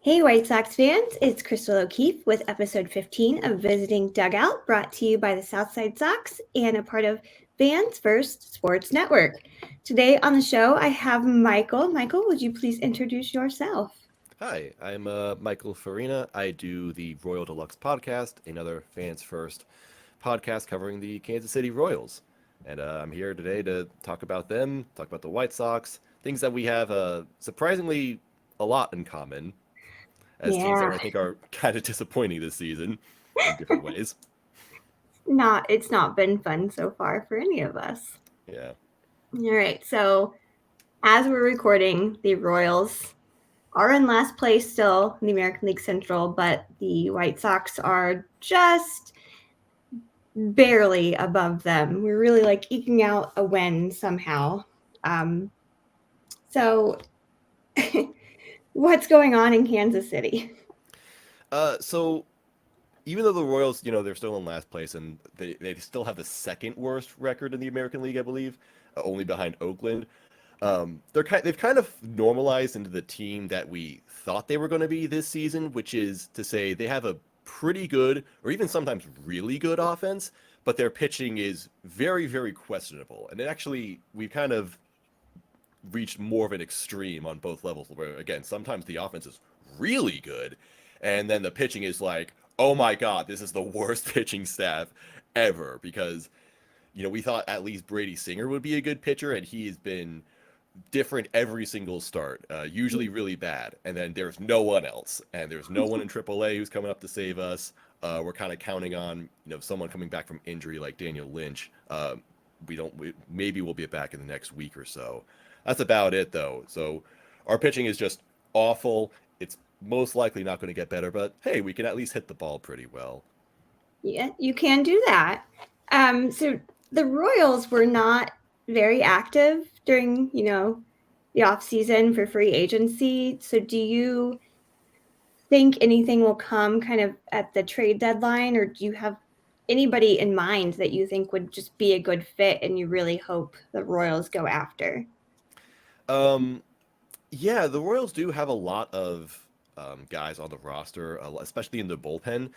Hey, White Sox fans, it's Crystal O'Keefe with episode 15 of Visiting Dugout, brought to you by the Southside Sox and a part of Fans First Sports Network. Today on the show, I have Michael. Michael, would you please introduce yourself? Hi, I'm Michael Farina. I do the Royal de Lux Podcast, another fans first podcast covering the Kansas City Royals. And I'm here today to talk about them, talk about the White Sox, things that we have surprisingly a lot in common as teams that Yeah, I think are kind of disappointing this season in different ways. it's not been fun so far for any of us. Yeah. All right, so as we're recording, the Royals are in last place still in the American League Central, but the White Sox are just barely above them. We're really like eking out a win somehow. Um, so, what's going on in Kansas City? So even though the Royals, they're still in last place and they still have the second worst record in the American League, I believe, only behind Oakland. They've kind of normalized into the team that we thought they were going to be this season, which is to say they have a pretty good or even sometimes really good offense, but their pitching is very, very questionable. And it actually, we've kind of reached more of an extreme on both levels where, again, sometimes the offense is really good, and then the pitching is like, oh my God, this is the worst pitching staff ever because we thought at least Brady Singer would be a good pitcher, and he has been different every single start, usually really bad. And then there's no one else, and there's no one in AAA who's coming up to save us. We're kind of counting on someone coming back from injury like Daniel Lynch. Maybe we'll be back in the next week or so. That's about it though. So our pitching is just awful. It's most likely not going to get better, but hey, we can at least hit the ball pretty well. Yeah, you can do that. So the Royals were not very active during, the off season for free agency. So do you think anything will come kind of at the trade deadline, or do you have anybody in mind that you think would just be a good fit and you really hope the Royals go after? Um, yeah, the Royals do have a lot of guys on the roster, especially in the bullpen,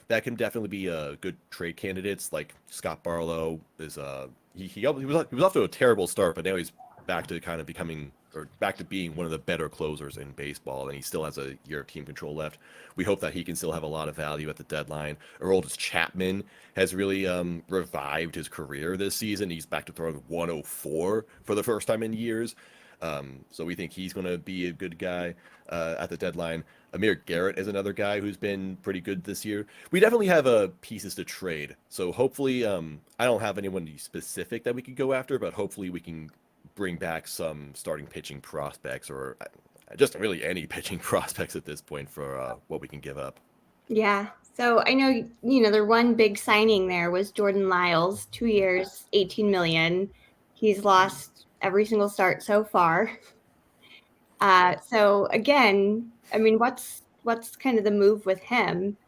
that can definitely be good trade candidates. Like Scott Barlow is he was off to a terrible start, but now he's back to kind of becoming or back to being one of the better closers in baseball, and he still has a year of team control left. We hope that he can still have a lot of value at the deadline. Aroldis Chapman has really revived his career this season. He's back to throwing 104 for the first time in years. So we think he's going to be a good guy at the deadline. Amir Garrett is another guy who's been pretty good this year. We definitely have pieces to trade. So hopefully, I don't have anyone specific that we could go after, but hopefully we can bring back some starting pitching prospects or just really any pitching prospects at this point for what we can give up. Yeah. So I know, their one big signing there was Jordan Lyles, 2 years, 18 million. He's lost every single start so far. So again, I mean, what's kind of the move with him?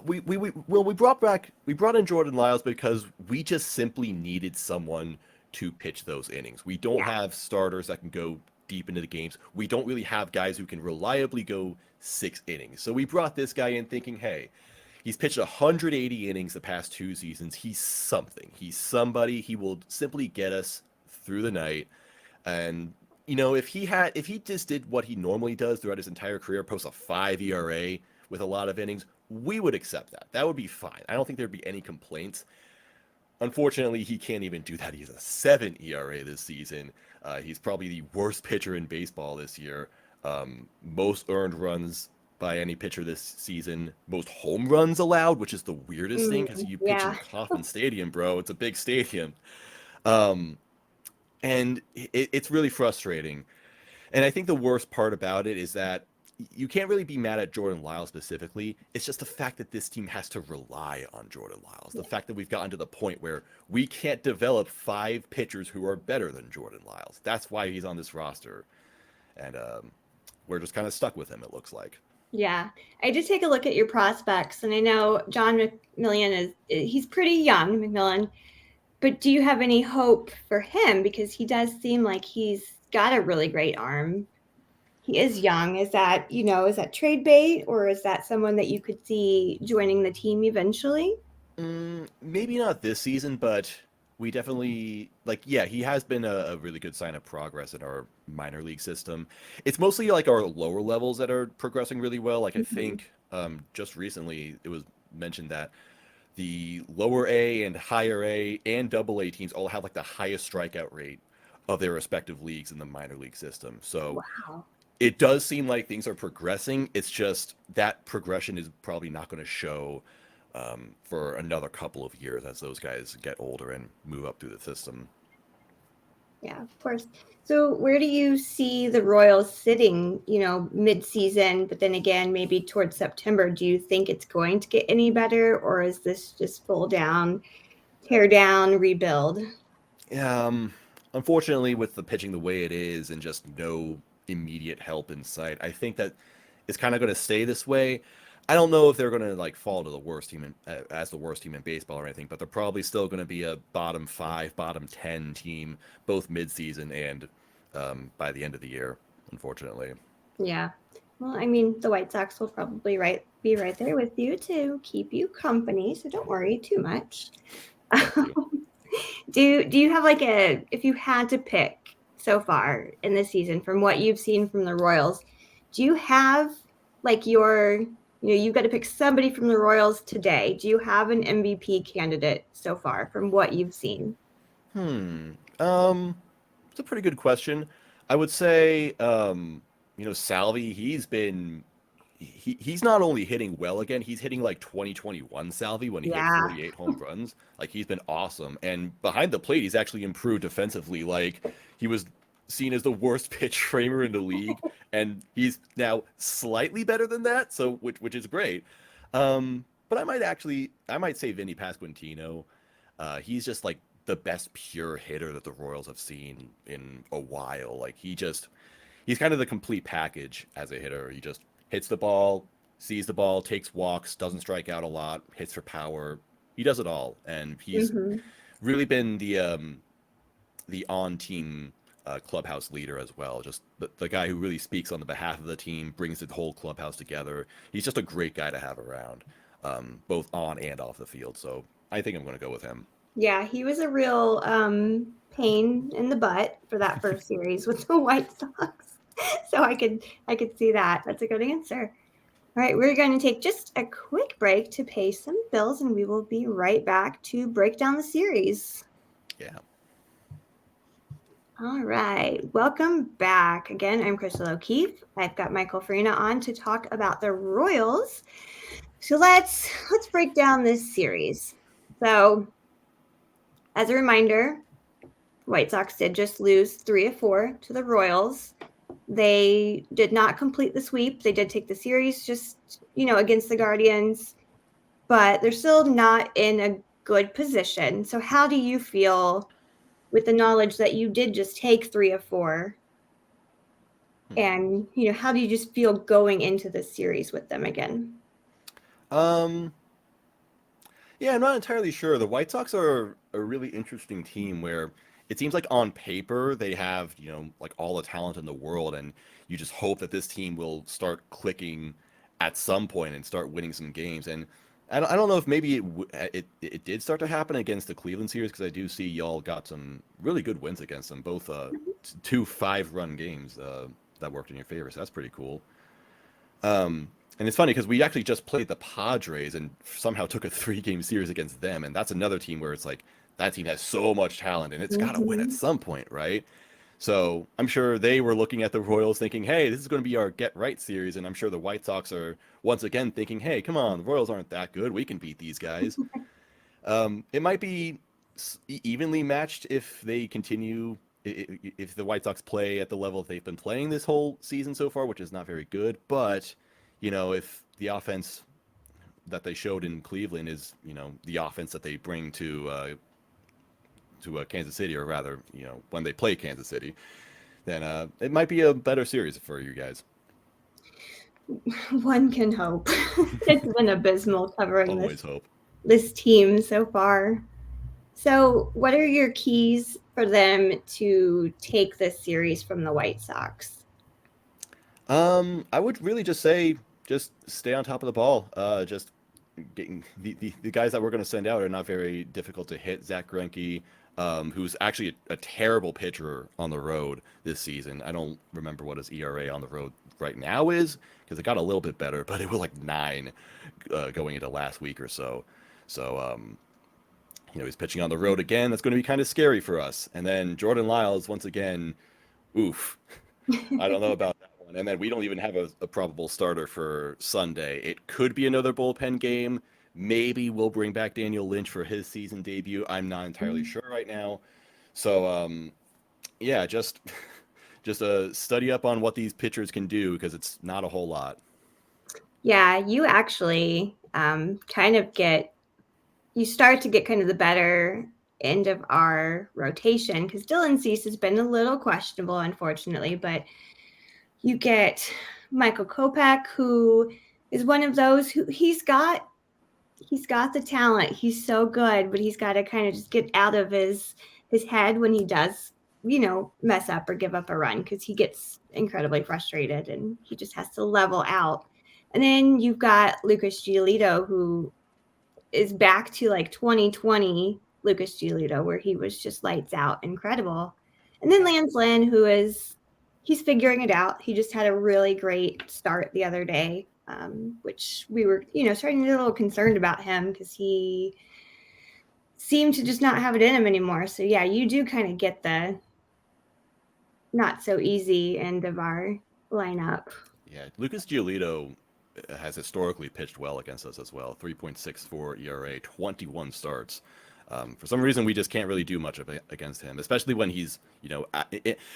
We brought in Jordan Lyles because we just simply needed someone to pitch those innings. We don't Yeah. have starters that can go deep into the games. We don't really have guys who can reliably go 6 innings. So we brought this guy in thinking, hey, he's pitched 180 innings the past 2 seasons. He's something. He's somebody. He will simply get us through the night. And if he just did what he normally does throughout his entire career, post a 5 ERA with a lot of innings, we would accept that. That would be fine. I don't think there'd be any complaints. Unfortunately, he can't even do that. He's a 7 ERA this season. He's probably the worst pitcher in baseball this year. Most earned runs by any pitcher this season. Most home runs allowed, which is the weirdest thing because you pitch in Yeah. Kauffman Stadium, bro. It's a big stadium. Um, and it's really frustrating. And I think the worst part about it is that you can't really be mad at Jordan Lyles specifically. It's just the fact that this team has to rely on Jordan Lyles. The fact that we've gotten to the point where we can't develop 5 pitchers who are better than Jordan Lyles. That's why he's on this roster. And we're just kind of stuck with him, it looks like. Yeah. I did take a look at your prospects, and I know John McMillan he's pretty young, McMillan, but do you have any hope for him? Because he does seem like he's got a really great arm. He is young. Is that, is that trade bait, or is that someone that you could see joining the team eventually? Maybe not this season, but we definitely yeah, he has been a really good sign of progress in our minor league system. It's mostly like our lower levels that are progressing really well. Like I Mhm. think just recently it was mentioned that the lower A and higher A and double A teams all have like the highest strikeout rate of their respective leagues in the minor league system. So Wow. it does seem like things are progressing. It's just that progression is probably not going to show for another couple of years as those guys get older and move up through the system. Yeah, of course. So where do you see the Royals sitting, mid-season, but then again, maybe towards September? Do you think it's going to get any better, or is this just full down, tear down, rebuild? Um, Unfortunately, with the pitching the way it is and just no immediate help in sight, I think that it's kind of going to stay this way. I don't know if they're going to like fall to the worst team as the worst team in baseball or anything, but they're probably still going to be a bottom five, bottom 10 team, both midseason and by the end of the year, unfortunately. Yeah. Well, I mean, the White Sox will probably be right there with you to keep you company, so don't worry too much. Thank you. Do you have like if you had to pick so far in the season from what you've seen from the Royals, do you have like you've got to pick somebody from the Royals today. Do you have an MVP candidate so far from what you've seen? Hmm. It's a pretty good question. I would say, Salvi, he's not only hitting well again, he's hitting like 2021 Salvi when he hit Yeah. 48 home runs. Like he's been awesome. And behind the plate, he's actually improved defensively. Like he was seen as the worst pitch framer in the league, and he's now slightly better than that, so which is great. But I might say Vinny Pasquantino. He's just like the best pure hitter that the Royals have seen in a while. Like he's kind of the complete package as a hitter. He just hits the ball, sees the ball, takes walks, doesn't strike out a lot, hits for power. He does it all, and he's Hmm. really been the on team clubhouse leader as well. Just the guy who really speaks on the behalf of the team, brings the whole clubhouse together. He's just a great guy to have around, both on and off the field. So I think I'm going to go with him. Yeah, he was a real pain in the butt for that first series with the White Sox. So I could see that. That's a good answer. All right, we're going to take just a quick break to pay some bills, and we will be right back to break down the series. Yeah. All right, welcome back. Again, I'm Crystal O'Keefe. I've got Michael Farina on to talk about the Royals. So let's break down this series. So, as a reminder, White Sox did just lose 3-4 to the Royals. They did not complete the sweep. They did take the series just, against the Guardians, but they're still not in a good position. So how do you feel with the knowledge that you did just take 3-4? Hmm. And, how do you just feel going into this series with them again? Um, Yeah, I'm not entirely sure. The White Sox are a really interesting team where it seems like on paper they have, like all the talent in the world, and you just hope that this team will start clicking at some point and start winning some games. And I don't know if maybe it did start to happen against the Cleveland series because I do see y'all got some really good wins against them, both two 5-run games that worked in your favor. So that's pretty cool. And it's funny because we actually just played the Padres and somehow took a 3-game series against them, and that's another team where it's like that team has so much talent and it's got to win at Mm-hmm. some point, right? So I'm sure they were looking at the Royals thinking, "Hey, this is going to be our get right series," and I'm sure the White Sox are once again thinking, "Hey, come on, the Royals aren't that good. We can beat these guys." It might be evenly matched if they continue. If the White Sox play at the level they've been playing this whole season so far, which is not very good, but if the offense that they showed in Cleveland is, the offense that they bring to Kansas City, or rather, when they play Kansas City, then it might be a better series for you guys. One can hope. It's been abysmal covering this Always hope. this team so far. So, what are your keys for them to take this series from the White Sox? I would really just say just stay on top of the ball. Just getting the guys that we're going to send out are not very difficult to hit. Zach Greinke, who's actually a terrible pitcher on the road this season. I don't remember what his ERA on the road right now is because it got a little bit better, but it was like 9 going into last week or so. So he's pitching on the road again. That's going to be kind of scary for us. And then Jordan Lyles once again, oof. I don't know about that one. And then we don't even have a probable starter for Sunday. It could be another bullpen game. Maybe we'll bring back Daniel Lynch for his season debut. I'm not entirely sure right now. So, yeah, just study up on what these pitchers can do because it's not a whole lot. Yeah, you actually you start to get kind of the better end of our rotation because Dylan Cease has been a little questionable, unfortunately, but you get Michael Kopech, who is one of those who he's got the talent. He's so good, but he's got to kind of just get out of his head when he does, mess up or give up a run because he gets incredibly frustrated and he just has to level out. And then you've got Lucas Giolito, who is back to like 2020 Lucas Giolito, where he was just lights out, incredible. And then Lance Lynn, he's figuring it out. He just had a really great start the other day, which we were, starting to get a little concerned about him because he seemed to just not have it in him anymore. So yeah, you do kind of get the not so easy end of our lineup. Yeah, Lucas Giolito has historically pitched well against us as well. 3.64 ERA, 21 starts. For some reason, we just can't really do much against him, especially when he's,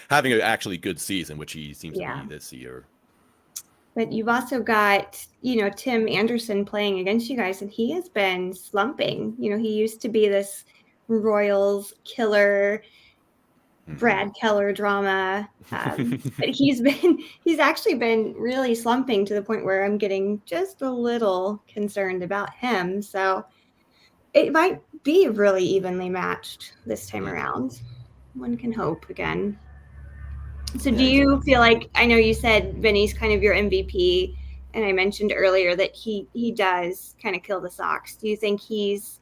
having an actually good season, which he seems to be this year. But you've also got, Tim Anderson playing against you guys, and he has been slumping. He used to be this Royals killer, Brad Keller drama. But he's actually been really slumping to the point where I'm getting just a little concerned about him. So it might be really evenly matched this time around. One can hope again. So do you feel like, I know you said Vinny's kind of your MVP, and I mentioned earlier that he does kind of kill the Sox. Do you think he's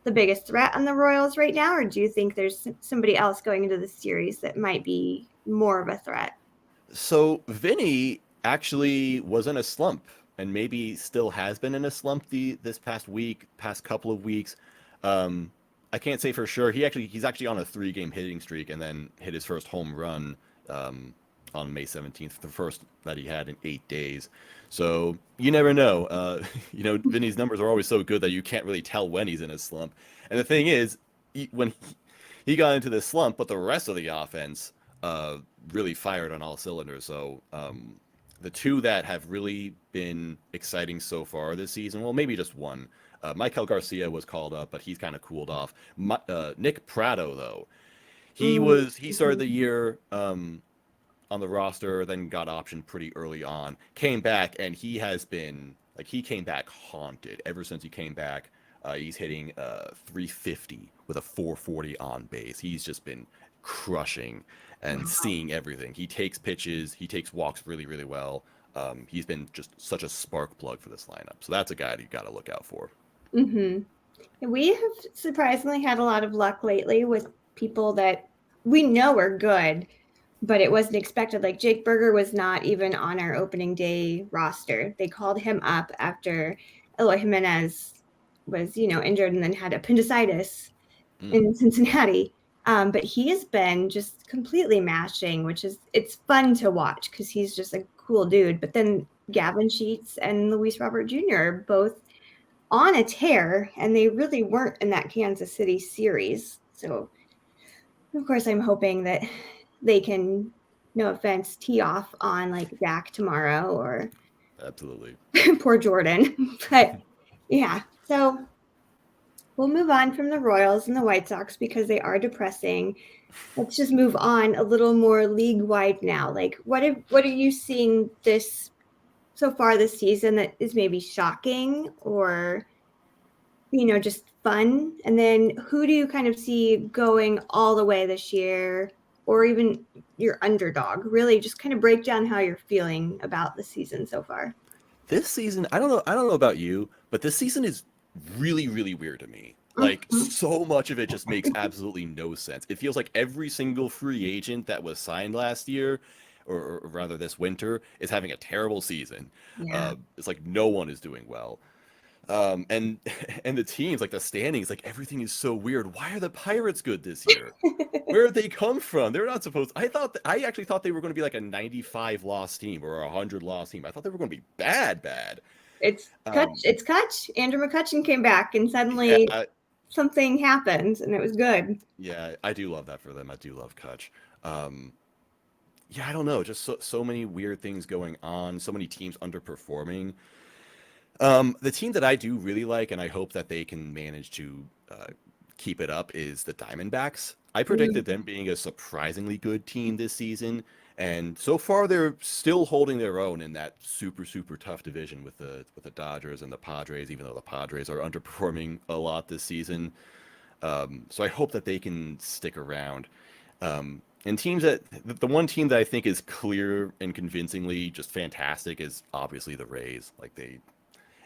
the biggest threat on the Royals right now, or do you think there's somebody else going into the series that might be more of a threat? So Vinny actually was in a slump and maybe still has been in a slump this past couple of weeks. I can't say for sure. He's actually on a 3-game hitting streak and then hit his first home run on May 17th, the first that he had in 8 days. So you never know. Vinny's numbers are always so good that you can't really tell when he's in a slump. And the thing is, when he got into this slump, but the rest of the offense really fired on all cylinders. So the two that have really been exciting so far this season, well, maybe just one. Michael Garcia was called up, but he's kind of cooled off. Nick Pratto, though, he started the year on the roster, then got optioned pretty early on, came back, and he came back haunted. Ever since he came back, he's hitting 350 with a 440 on base. He's just been crushing and seeing everything. He takes pitches, he takes walks really, really well. He's been just such a spark plug for this lineup. So that's a guy that you got to look out for. Mm-hmm. We have surprisingly had a lot of luck lately with people that we know are good, but it wasn't expected. Like Jake Berger was not even on our opening day roster. They called him up after Eloy Jimenez was, injured and then had appendicitis in Cincinnati. But he has been just completely mashing, it's fun to watch because he's just a cool dude. But then Gavin Sheets and Luis Robert Jr. are both on a tear, and they really weren't in that Kansas City series. So, of course, I'm hoping that they can, no offense, tee off on like Dak tomorrow or absolutely poor Jordan. But yeah, so we'll move on from the Royals and the White Sox because they are depressing. Let's just move on a little more league-wide now. Like, what are you seeing so far this season that is maybe shocking or, just fun? And then who do you kind of see going all the way this year or even your underdog. Really just kind of break down how you're feeling about the season so far. This season, I don't know about you, but this season is really, really weird to me. Like, Mhm. so much of it just makes absolutely no sense. It feels like every single free agent that was signed last year, or rather this winter, is having a terrible season. Yeah. It's like no one is doing well. And and the teams, like the standings, like everything is so weird. Why are the Pirates good this year? Where did they come from? They're not supposed. I actually thought they were going to be like a 95 loss team or a 100 loss team. I thought they were going to be bad, bad. It's Kutch. Um, It's Kutch. Andrew McCutcheon came back, and yeah, suddenly something happened, and it was good. yeah, I do love that for them. I do love Kutch. Um, yeah, I don't know, just so many weird things going on. So many teams underperforming. The team that I do really like, and I hope that they can manage to keep it up, is the Diamondbacks. I predicted them being a surprisingly good team this season, and so far they're still holding their own in that super super tough division with the Dodgers and the Padres. Even though the Padres are underperforming a lot this season, so I hope that they can stick around. And teams that the one team that I think is clear and convincingly just fantastic is obviously the Rays. Like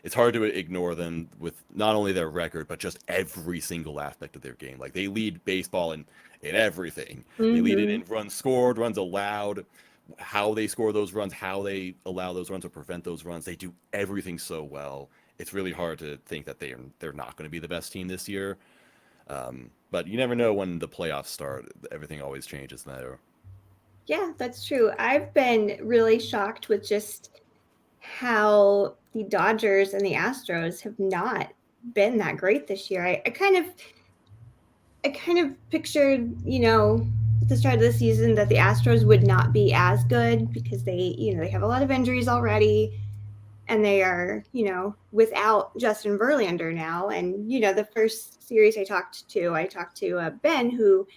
it's hard to ignore them with not only their record but just every single aspect of their game. Like they lead baseball in everything. They lead it Mm-hmm. in runs scored, runs allowed, how they score those runs, how they allow those runs or prevent those runs. They do everything so well. It's really hard to think that they're not going to be the best team this year. But you never know when the playoffs start. Everything always changes there. Yeah, that's true. I've been really shocked with just how the Dodgers and the Astros have not been that great this year. I kind of pictured, at the start of the season that the Astros would not be as good because they have a lot of injuries already, and they are, without Justin Verlander now. And the first series I talked to Ben, who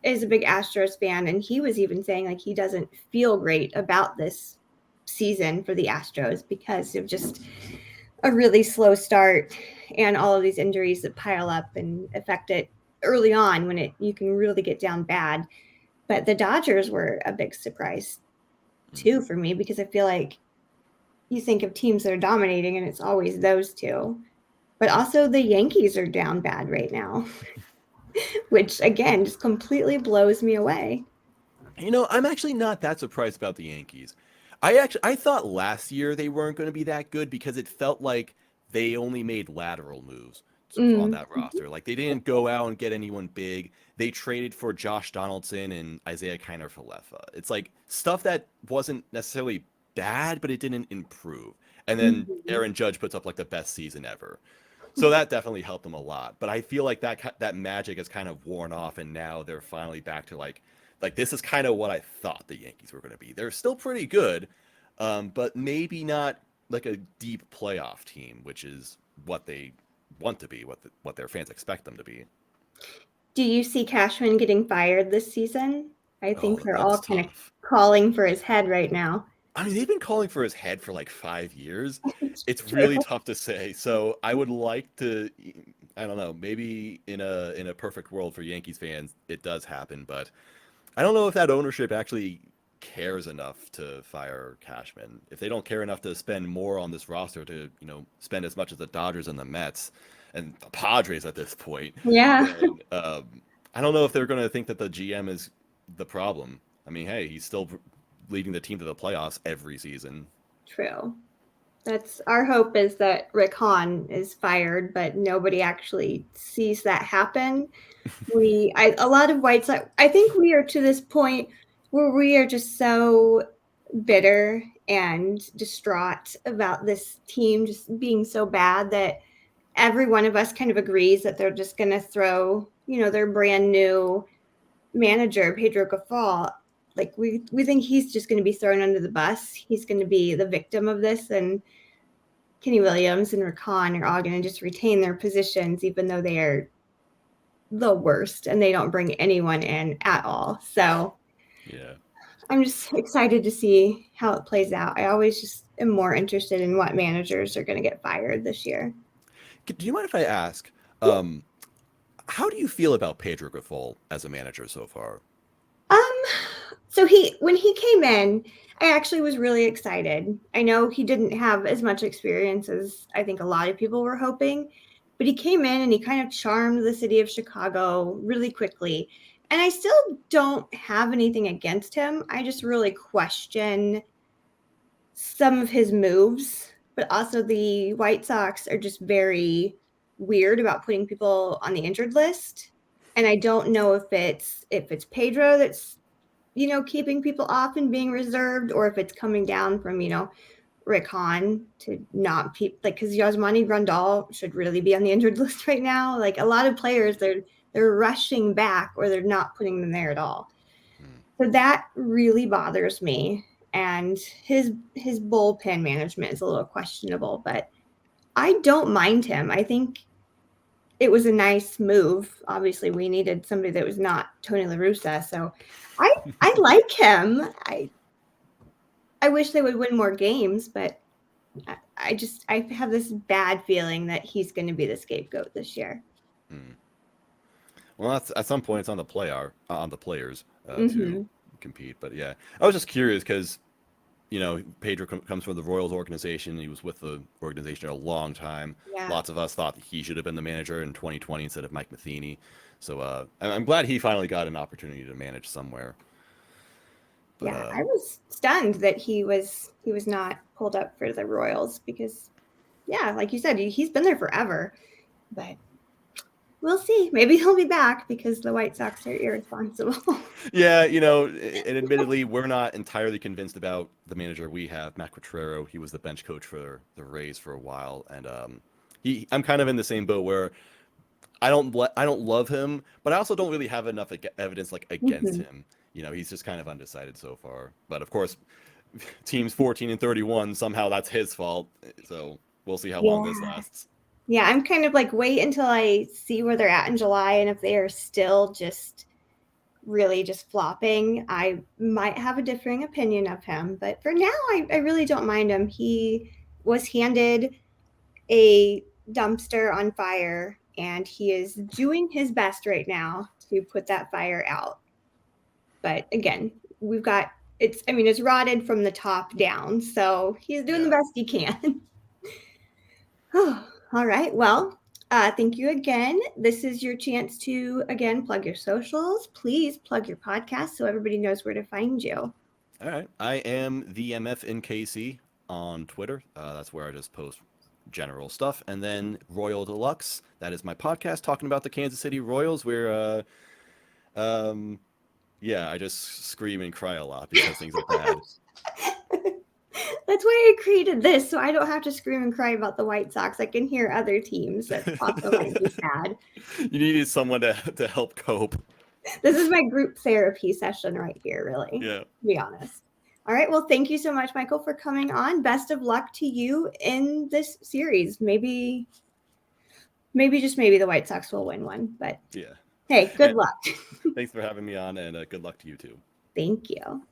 is a big Astros fan, and he was even saying like he doesn't feel great about this season for the Astros because of just a really slow start and all of these injuries that pile up and affect it early on when you can really get down bad. But the Dodgers were a big surprise too for me because I feel like you think of teams that are dominating and it's always those two. But also the Yankees are down bad right now, which again just completely blows me away. I'm actually not that surprised about the Yankees. I thought last year they weren't going to be that good because it felt like they only made lateral moves on Mm. that roster. Like they didn't go out and get anyone big. They traded for Josh Donaldson and Isaiah Kiner-Falefa. It's like stuff that wasn't necessarily bad, but it didn't improve. And then Mhm. Aaron Judge puts up like the best season ever. So that definitely helped them a lot. But I feel like that magic has kind of worn off, and now they're finally back to like this is kind of what I thought the Yankees were going to be. They're still pretty good, but maybe not like a deep playoff team, which is what they want to be, what their fans expect them to be. Do you see Cashman getting fired this season? I think Oh, they're that's all kind of tough. calling for his head right now. I mean, they've been calling for his head for like 5 years. It's It's true. really tough to say. So I would like to, I don't know, maybe in a perfect world for Yankees fans, it does happen, but I don't know if that ownership actually cares enough to fire Cashman. If they don't care enough to spend more on this roster to, spend as much as the Dodgers and the Mets and the Padres at this point, Yeah, then I don't know if they're going to think that the GM is the problem. I mean, hey, he's still leading the team to the playoffs every season. true. That's our hope is that Rick Hahn is fired, but nobody actually sees that happen. A lot of White Sox. I think we are to this point where we are just so bitter and distraught about this team just being so bad that every one of us kind of agrees that they're just going to throw, their brand new manager, Pedro Grifol. Like we think he's just going to be thrown under the bus. He's going to be the victim of this, and Kenny Williams and Rick Hahn are all going to just retain their positions, even though they are the worst and they don't bring anyone in at all. So Yeah. I'm just excited to see how it plays out. I always just am more interested in what managers are going to get fired this year. Do you mind if I ask, Yeah. how do you feel about Pedro Grifol as a manager so far? So when he came in, I actually was really excited. I know he didn't have as much experience as I think a lot of people were hoping, but he came in and he kind of charmed the city of Chicago really quickly. And I still don't have anything against him. I just really question some of his moves, but also the White Sox are just very weird about putting people on the injured list. And I don't know if it's Pedro that's keeping people off and being reserved, or if it's coming down from Rick Hahn to not because Yasmani Grandal should really be on the injured list right now. Like a lot of players, they're rushing back or they're not putting them there at all. So that really bothers me. And his bullpen management is a little questionable, but I don't mind him. I think it was a nice move. Obviously, we needed somebody that was not Tony La Russa, so I like him. I wish they would win more games, but I have this bad feeling that he's going to be the scapegoat this year. Well, that's, at some point, it's on the players to compete. But yeah, I was just curious because Pedro comes from the Royals organization. He was with the organization a long time. Yeah. Lots of us thought that he should have been the manager in 2020 instead of Mike Matheny. So I'm glad he finally got an opportunity to manage somewhere. But, I was stunned that he was not pulled up for the Royals because, like you said, he's been there forever. But we'll see. Maybe he'll be back because the White Sox are irresponsible. Yeah, and admittedly, we're not entirely convinced about the manager we have, Matt Quatrero. He was the bench coach for the Rays for a while, and I'm kind of in the same boat where I don't love him, but I also don't really have enough evidence against him. He's just kind of undecided so far. But of course, teams 14 and 31, somehow that's his fault. So we'll see how long this lasts. Yeah, I'm kind of wait until I see where they're at in July, and if they are still just really just flopping, I might have a differing opinion of him. But for now, I really don't mind him. He was handed a dumpster on fire, and he is doing his best right now to put that fire out. But again, it's rotted from the top down, so he's doing the best he can. All right. Well, thank you again. This is your chance to, again, plug your socials. Please plug your podcast so everybody knows where to find you. All right. I am the MFNKC on Twitter. That's where I just post general stuff. And then Royal de Lux. That is my podcast talking about the Kansas City Royals where, I just scream and cry a lot because things are bad. That's why I created this, so I don't have to scream and cry about the White Sox. I can hear other teams that also might be sad. You needed someone to help cope. This is my group therapy session right here, really. Yeah. To be honest. All right. Well, thank you so much, Michael, for coming on. Best of luck to you in this series. Maybe the White Sox will win one, but hey, good luck. Thanks for having me on, and good luck to you too. Thank you.